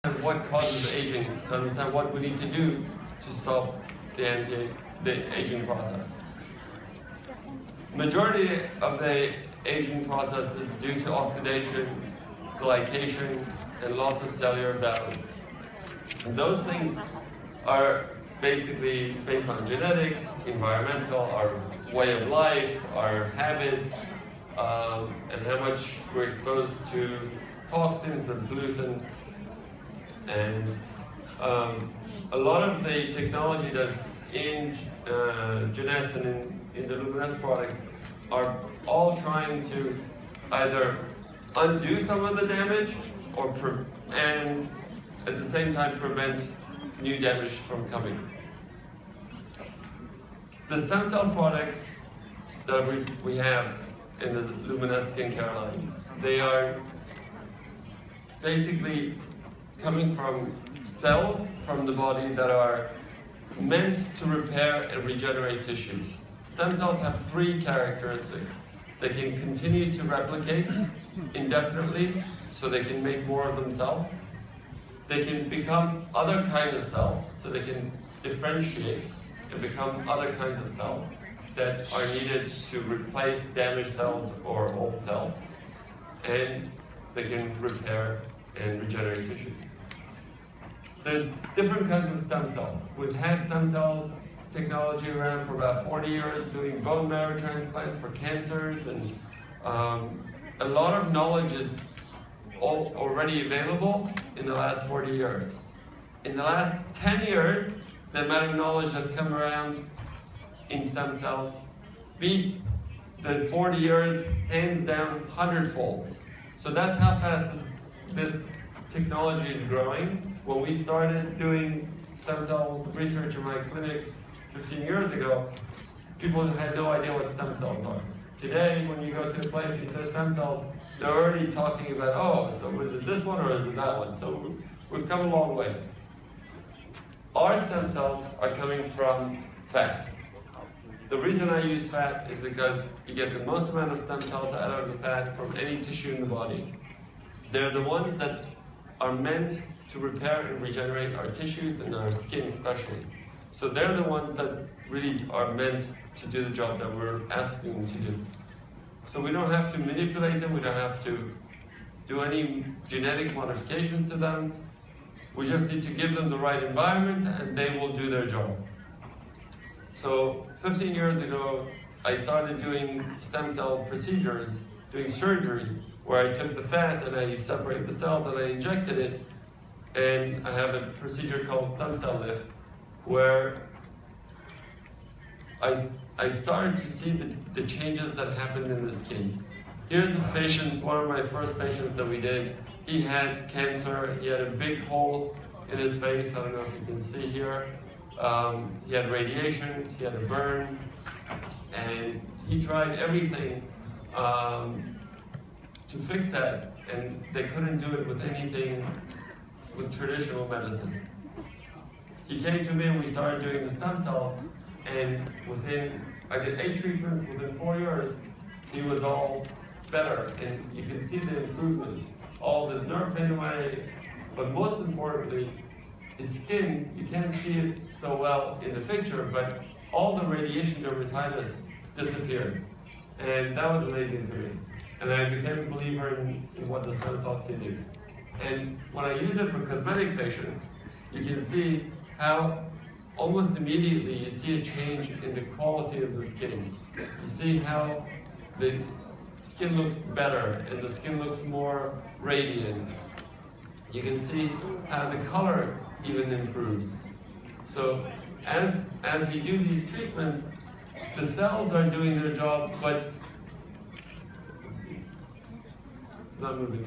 what causes aging, to understand what we need to do to stop the aging process. Majority of the aging process is due to oxidation, glycation, and loss of cellular balance. And those things are basically based on genetics, environmental, our way of life, our habits, and how much we're exposed to toxins and pollutants. And a lot of the technology that's in Jeunesse and in the Luminesce products are all trying to either undo some of the damage and at the same time prevent new damage from coming. The stem cell products that we have in the Luminesce skincare line, they are basically coming from cells from the body that are meant to repair and regenerate tissues. Stem cells have three characteristics. They can continue to replicate indefinitely, so they can make more of themselves. They can become other kinds of cells, so they can differentiate and become other kinds of cells that are needed to replace damaged cells or old cells. And they can repair and regenerate tissues. There's different kinds of stem cells. We've had stem cells technology around for about 40 years, doing bone marrow transplants for cancers, and a lot of knowledge is already available in the last 40 years. In the last 10 years, the amount of knowledge that's come around in stem cells beats the 40 years hands down 100-fold. So that's how fast this technology is growing. When we started doing stem cell research in my clinic 15 years ago, people had no idea what stem cells are. Today, when you go to a place and say stem cells, they're already talking about, oh, so is it this one or is it that one? So we've come a long way. Our stem cells are coming from fat. The reason I use fat is because you get the most amount of stem cells out of the fat from any tissue in the body. They're the ones that are meant to repair and regenerate our tissues and our skin especially. So they're the ones that really are meant to do the job that we're asking them to do. So we don't have to manipulate them, we don't have to do any genetic modifications to them. We just need to give them the right environment and they will do their job. So 15 years ago, I started doing stem cell procedures, doing surgery, where I took the fat and I separated the cells and I injected it. And I have a procedure called stem cell lift, where I started to see the changes that happened in the skin. Here's a patient, one of my first patients that we did. He had cancer, he had a big hole in his face, I don't know if you can see here. He had radiation, he had a burn, and he tried everything to fix that, and they couldn't do it with anything with traditional medicine. He came to me and we started doing the stem cells, and I did 8 treatments, within 4 years, he was all better, and you can see the improvement. All this nerve pain away, but most importantly, his skin, you can't see it so well in the picture, but all the radiation dermatitis disappeared. And that was amazing to me. And I became a believer in what the stem cells can do. And when I use it for cosmetic patients, you can see how almost immediately you see a change in the quality of the skin. You see how the skin looks better and the skin looks more radiant. You can see how the color even improves. So as you do these treatments, the cells are doing their job, but it's not moving.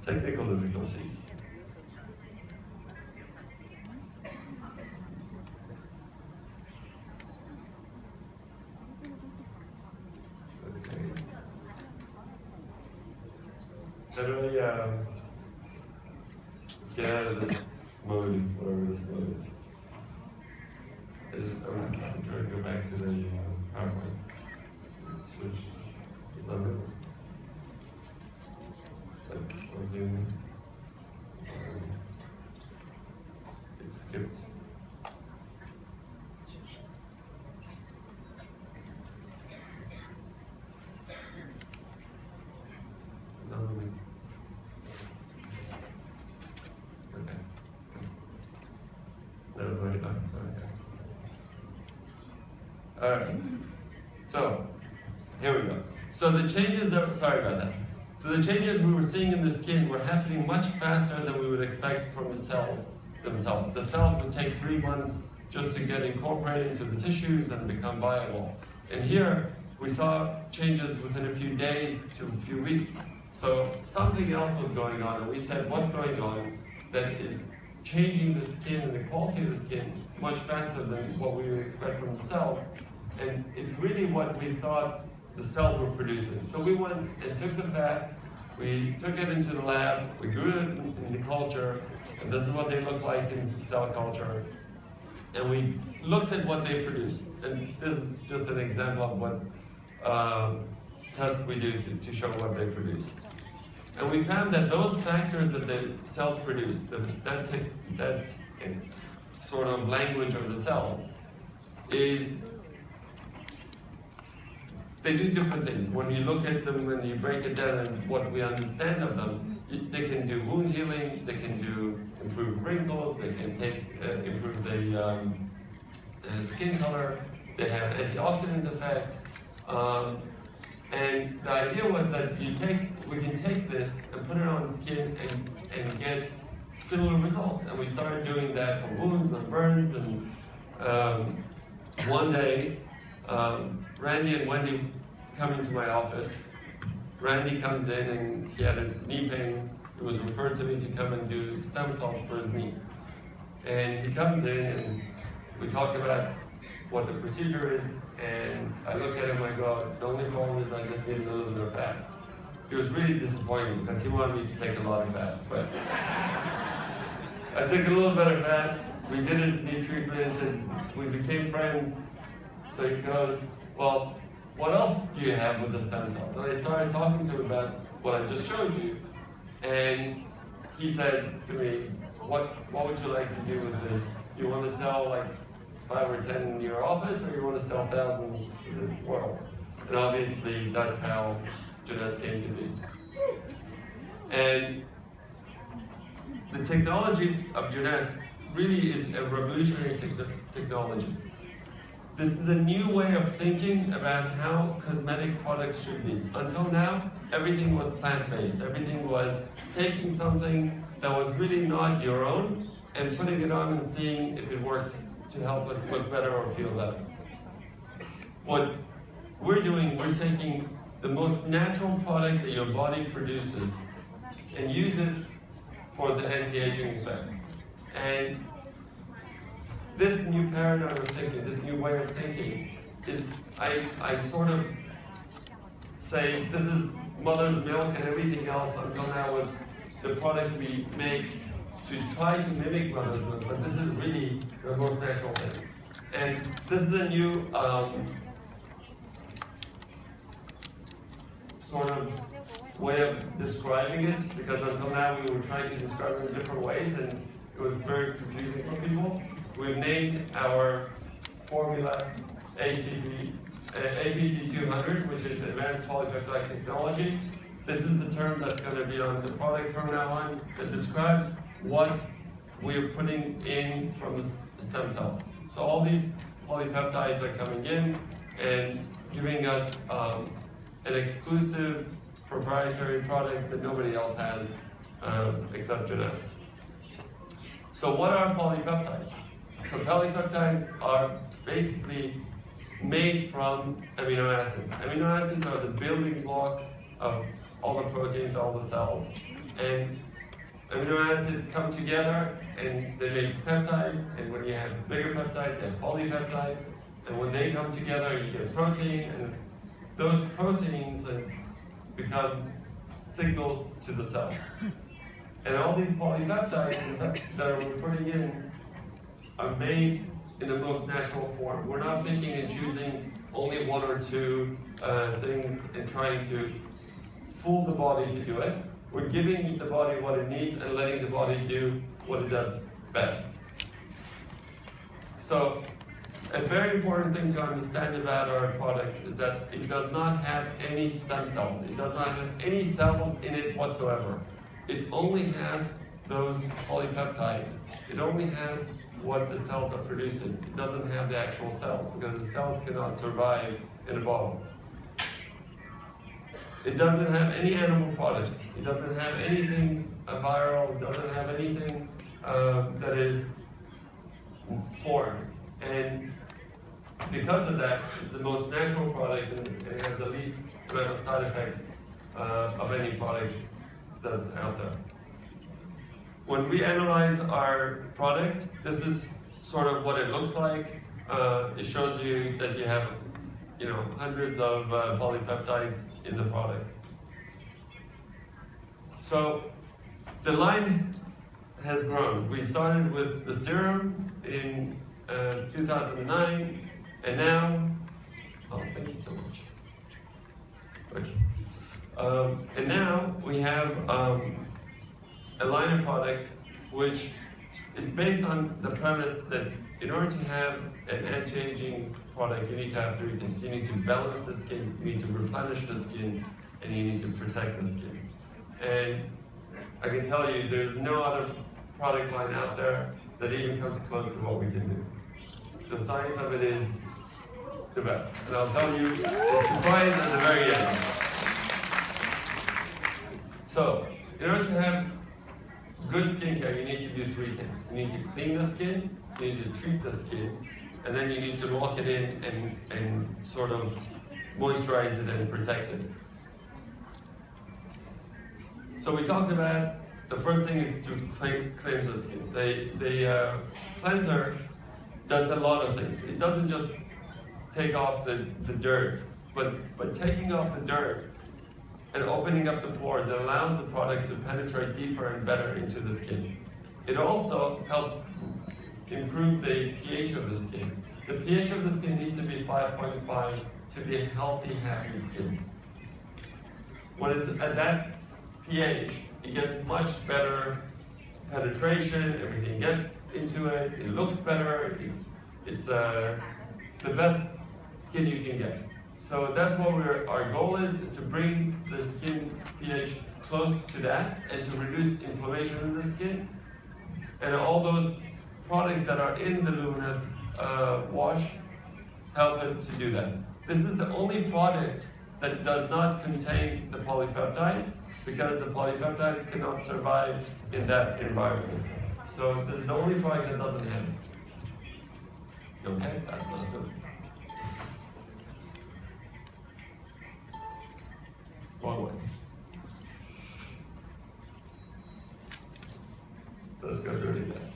Technical difficulties. Okay. how do I get out of this mode, whatever this mode is? I'm trying to go back to the PowerPoint. Switch. Is that it? That's something. It skipped. Okay. That was my sorry. All right. So here we go. So the changes that sorry about that. So the changes we were seeing in the skin were happening much faster than we would expect from the cells themselves. The cells would take 3 months just to get incorporated into the tissues and become viable. And here we saw changes within a few days to a few weeks. So something else was going on, and we said, what's going on that is changing the skin and the quality of the skin much faster than what we would expect from the cells? And it's really what we thought the cells were producing. So we went and took the fat, we took it into the lab, we grew it in the culture, and this is what they look like in cell culture. And we looked at what they produced. And this is just an example of what tests we do to show what they produce. And we found that those factors that the cells produce, that sort of language of the cells, they do different things. When you look at them, when you break it down and what we understand of them, they can do wound healing, they can do improve wrinkles, they can improve the skin color, they have antioxidant effects. And the idea was that we can take this and put it on the skin and get similar results. And we started doing that for wounds and burns. And one day, Randy and Wendy come into my office. Randy comes in and he had a knee pain. It was referred to me to come and do stem cells for his knee. And he comes in and we talk about what the procedure is. And I look at him and I go, the only problem is I just need a little bit of fat. He was really disappointed because he wanted me to take a lot of fat. But I took a little bit of fat, we did his knee treatment, and we became friends. So he goes, well, what else do you have with the stem cells? And I started talking to him about what I just showed you. And he said to me, what would you like to do with this? You want to sell like 5 or 10 in your office, or you want to sell thousands to the world? And obviously, that's how Jeunesse came to be. And the technology of Jeunesse really is a revolutionary technology. This is a new way of thinking about how cosmetic products should be. Until now, everything was plant-based. Everything was taking something that was really not your own and putting it on and seeing if it works to help us look better or feel better. What we're doing, we're taking the most natural product that your body produces and use it for the anti-aging effect. And this new paradigm of thinking, this new way of thinking, is, I sort of say, this is mother's milk and everything else until now was the products we make to try to mimic mother's milk, but this is really the most natural thing. And this is a new sort of way of describing it, because until now we were trying to describe it in different ways and it was very confusing for people. We've named our formula APT200, which is Advanced Polypeptide Technology. This is the term that's going to be on the products from now on that describes what we are putting in from the stem cells. So all these polypeptides are coming in and giving us an exclusive proprietary product that nobody else has except Jeunesse. So what are polypeptides? So polypeptides are basically made from amino acids. Amino acids are the building block of all the proteins, all the cells. And amino acids come together and they make peptides, and when you have bigger peptides, you have polypeptides, and when they come together, you get protein, and those proteins become signals to the cells. And all these polypeptides that we're putting in are made in the most natural form. We're not picking and choosing only one or two things and trying to fool the body to do it. We're giving the body what it needs and letting the body do what it does best. So, a very important thing to understand about our product is that it does not have any stem cells. It does not have any cells in it whatsoever. It only has those polypeptides. It only has what the cells are producing. It doesn't have the actual cells because the cells cannot survive in a bottle. It doesn't have any animal products. It doesn't have anything viral. It doesn't have anything that is foreign. And because of that, it's the most natural product and it has the least amount of side effects of any product that's out there. When we analyze our product, this is sort of what it looks like. It shows you that you have, hundreds of polypeptides in the product. So the line has grown. We started with the serum in 2009, and now, thank you so much. Okay. And now we have a line of products which is based on the premise that in order to have an anti-aging product, you need to have three things. You need to balance the skin, you need to replenish the skin, and you need to protect the skin. And I can tell you there's no other product line out there that even comes close to what we can do. The science of it is the best. And I'll tell you, it's surprised at the very end. So, in order to have good skincare, you need to do three things. You need to clean the skin, you need to treat the skin, and then you need to lock it in and sort of moisturize it and protect it. So we talked about the first thing is to cleanse the skin. The cleanser does a lot of things. It doesn't just take off the dirt, but taking off the dirt and opening up the pores, it allows the products to penetrate deeper and better into the skin. It also helps improve the pH of the skin. The pH of the skin needs to be 5.5 to be a healthy, happy skin. When it's at that pH, it gets much better penetration, everything gets into it, it looks better, it's the best skin you can get. So that's what our goal is to bring the skin pH close to that and to reduce inflammation in the skin. And all those products that are in the Luminous wash help it to do that. This is the only product that does not contain the polypeptides because the polypeptides cannot survive in that environment. So this is the only product that doesn't have it. Okay, that's not good. Wrong way. Let's go through it again.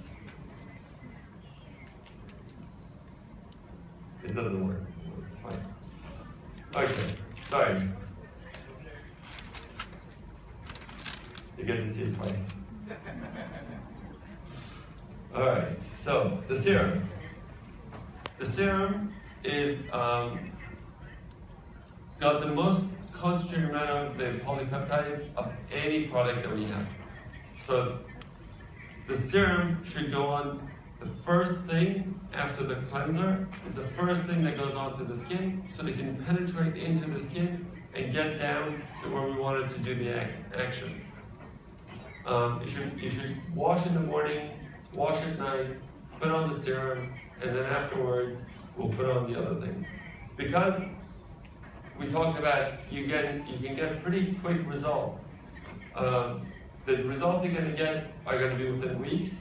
It doesn't work. It's fine. Okay, sorry. You get to see it twice. Alright, so the serum. The serum is got the most concentrated amount of the polypeptides of any product that we have. So the serum should go on the first thing after the cleanser. Is the first thing that goes onto the skin so it can penetrate into the skin and get down to where we want it to do the action. You should wash in the morning, wash at night, put on the serum, and then afterwards we'll put on the other things. Because we talked about you can get pretty quick results. The results you're going to get are going to be within weeks,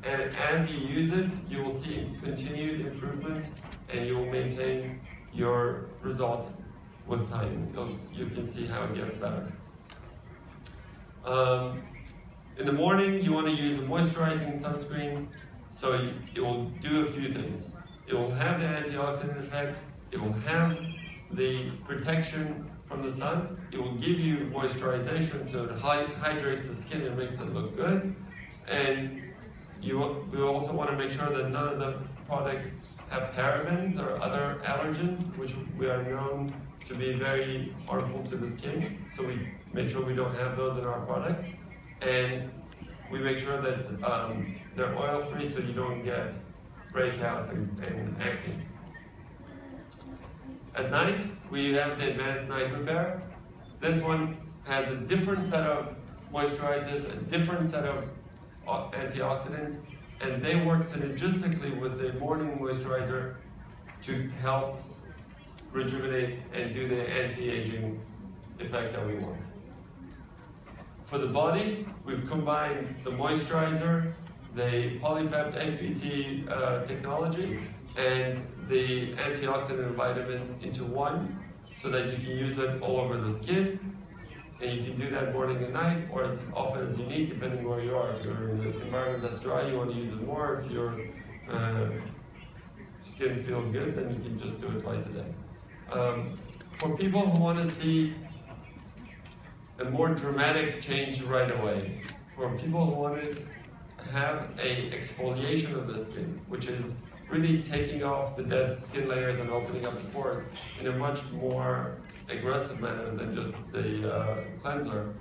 and as you use it, you will see continued improvement, and you will maintain your results with time. You can see how it gets better. In the morning, you want to use a moisturizing sunscreen, so it will do a few things. It will have the antioxidant effect, it will have the protection from the sun. It will give you moisturization, so it hydrates the skin and makes it look good. And we also want to make sure that none of the products have parabens or other allergens, which we are known to be very harmful to the skin. So we make sure we don't have those in our products. And we make sure that they're oil-free, so you don't get breakouts and acne. At night, we have the advanced night repair. This one has a different set of moisturizers, a different set of antioxidants, and they work synergistically with the morning moisturizer to help rejuvenate and do the anti-aging effect that we want. For the body, we've combined the moisturizer, the polypeptide APT technology, and the antioxidant and vitamins into one, so that you can use it all over the skin. And you can do that morning and night, or as often as you need, depending where you are. If you're in an environment that's dry, you want to use it more. If your skin feels good, then you can just do it twice a day. For people who want to see a more dramatic change right away, for people who want to have an exfoliation of the skin, which is really taking off the dead skin layers and opening up the pores in a much more aggressive manner than just the cleanser.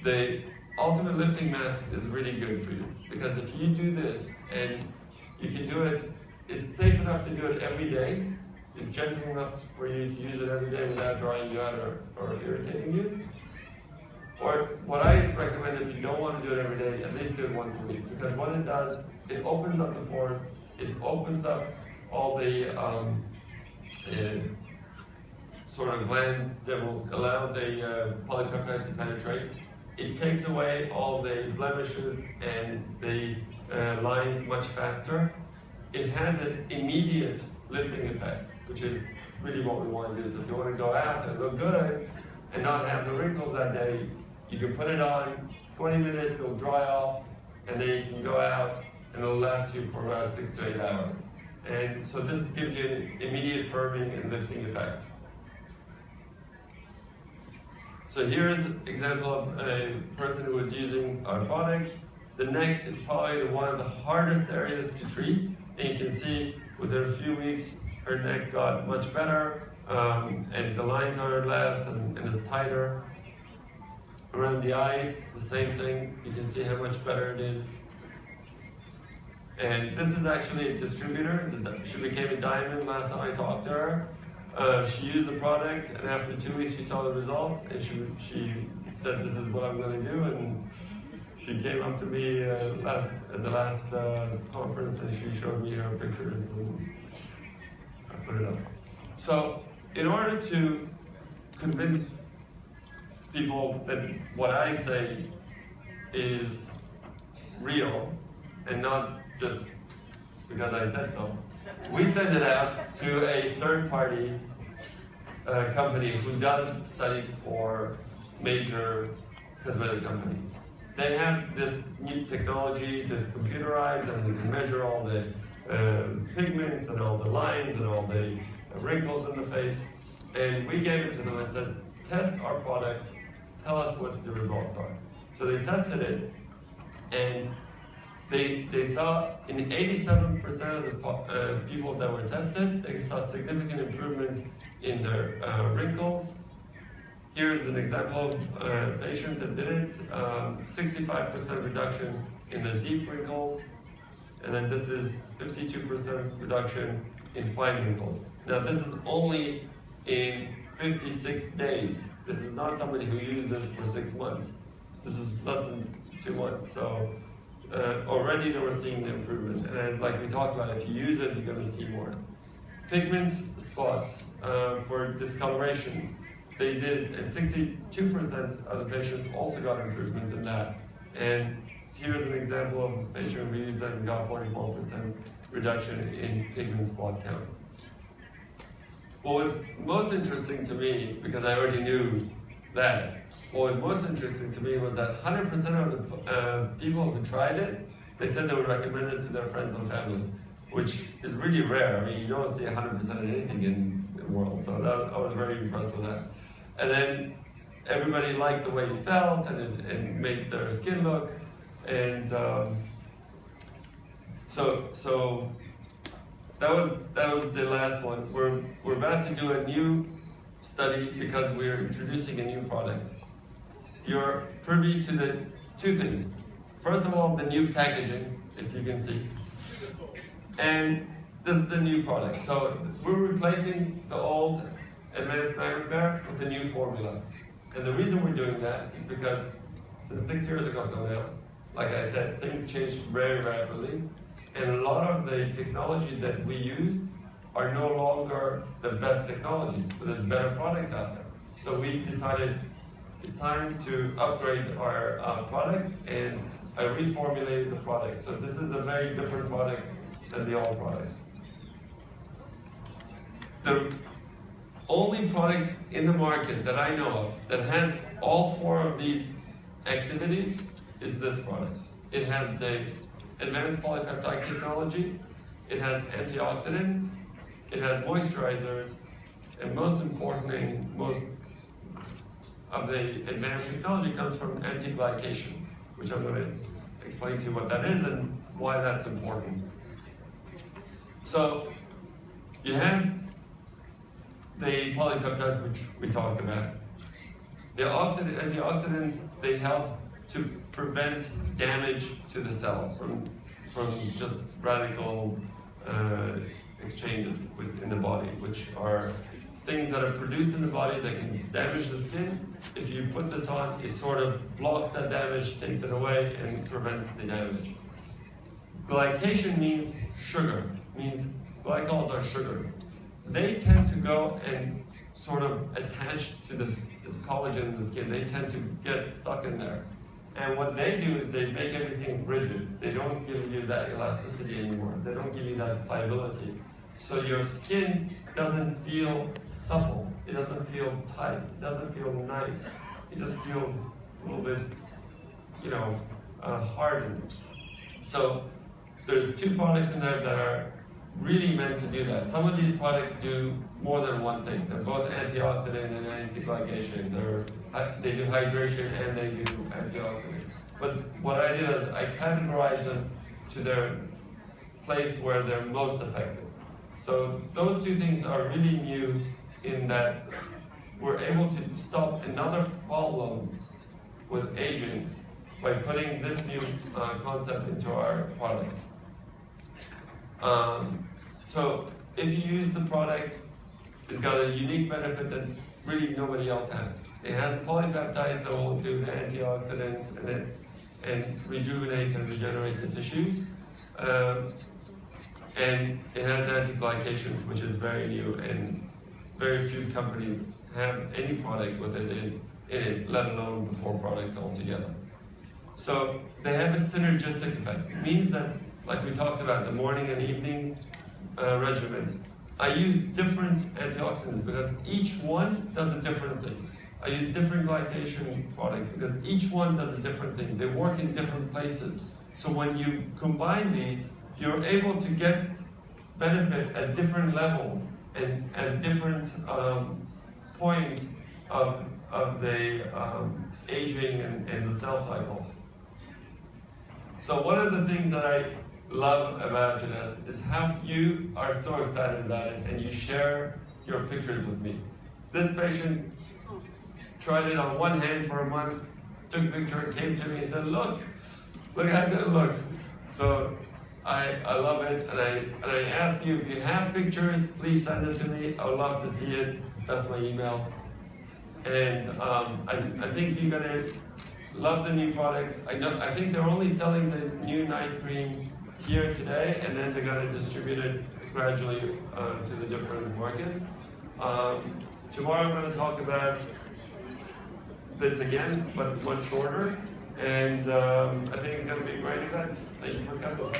The ultimate lifting mask is really good for you, because if you do this and you can do it, it's safe enough to do it every day, it's gentle enough for you to use it every day without drying you out or irritating you. Or what I recommend, if you don't want to do it every day, at least do it once a week, because what it does, it opens up the pores, it opens up all the sort of glands that will allow the polypeptides to penetrate. It takes away all the blemishes and the lines much faster. It has an immediate lifting effect, which is really what we want to do. So if you want to go out and look good and not have the wrinkles that day, you can put it on, 20 minutes, it'll dry off, and then you can go out and it'll last you for about 6 to 8 hours. And so this gives you an immediate firming and lifting effect. So here's an example of a person who was using our products. The neck is probably one of the hardest areas to treat. And you can see within a few weeks, her neck got much better, and the lines are less and is tighter. Around the eyes, the same thing. You can see how much better it is. And this is actually a distributor. She became a diamond last time I talked to her. She used the product, and after 2 weeks she saw the results, and she said, "This is what I'm going to do." And she came up to me at the last conference, and she showed me her pictures, and I put it up. So in order to convince people that what I say is real and not just because I said so, we send it out to a third-party company who does studies for major cosmetic companies. They have this new technology that's computerized, and they can measure all the pigments and all the lines and all the wrinkles in the face. And we gave it to them and said, test our product, tell us what the results are. So they tested it, and they saw in 87% of the people that were tested, they saw significant improvement in their wrinkles. Here's an example of a patient that did it, 65% reduction in the deep wrinkles, and then this is 52% reduction in fine wrinkles. Now this is only in 56 days. This is not somebody who used this for 6 months. This is less than 2 months. So already they were seeing the improvement. And like we talked about, if you use it, you're going to see more. Pigment spots for discolorations. They did, and 62% of the patients also got improvement in that. And here's an example of a patient who used that and got 44% reduction in pigment spot count. What was most interesting to me, because I already knew that, what was most interesting to me was that 100% of the people who tried it, they said they would recommend it to their friends and family, which is really rare. I mean, you don't see 100% of anything in the world, so I was very impressed with that. And then everybody liked the way it felt, and it made their skin look. And so that was the last one. We're about to do a new study because we're introducing a new product. You're privy to the two things. First of all, the new packaging, if you can see. And this is a new product. So we're replacing the old advanced night repair with a new formula. And the reason we're doing that is because since 6 years ago till now, like I said, things changed very rapidly. And a lot of the technology that we use are no longer the best technology, but there's better products out there. So we decided it's time to upgrade our product, and I reformulated the product. So this is a very different product than the old product. The only product in the market that I know of that has all four of these activities is this product. It has the advanced polypeptide technology, it has antioxidants, it has moisturizers, and most importantly, most of the advanced technology comes from anti-glycation, which I'm going to explain to you what that is and why that's important. So you have the polypeptides, which we talked about. The antioxidants, they help to prevent damage to the cell from just radical exchanges in the body, which are things that are produced in the body that can damage the skin. If you put this on, it sort of blocks that damage, takes it away, and prevents the damage. Glycation means sugar, means glycols are sugars. They tend to go and sort of attach to the collagen in the skin. They tend to get stuck in there. And what they do is they make everything rigid. They don't give you that elasticity anymore. They don't give you that pliability. So your skin doesn't feel supple. It doesn't feel tight. It doesn't feel nice. It just feels a little bit, hardened. So there's two products in there that are really meant to do that. Some of these products do more than one thing. They're both antioxidant and anti-glycation. They do hydration and they do antioxidant. But what I did is I categorize them to their place where they're most effective. So those two things are really new in that we're able to stop another problem with aging by putting this new concept into our products. So if you use the product, it's got a unique benefit that really nobody else has. It has polypeptides that will do the antioxidants and rejuvenate and regenerate the tissues. And it has anti-glycations, which is very new, and very few companies have any product with it in it, let alone the four products altogether. So they have a synergistic effect. It means that, like we talked about, the morning and evening regimen, I use different antioxidants because each one does a different thing. I use different glycation products because each one does a different thing. They work in different places. So when you combine these, you're able to get benefit at different levels and at different points of the aging and the cell cycles. So one of the things that I love about Jeunesse is how you are so excited about it and you share your pictures with me. This patient tried it on one hand for a month, took a picture and came to me and said, look how good it looks. So I love it, and I ask you, if you have pictures, please send it to me. I would love to see it. That's my email. And I think you're gonna love the new products. I think they're only selling the new night cream here today, and then they're gonna distribute it gradually to the different markets. Tomorrow I'm gonna talk about this again, but much shorter. And I think it's going to be a great event. Thank you for coming.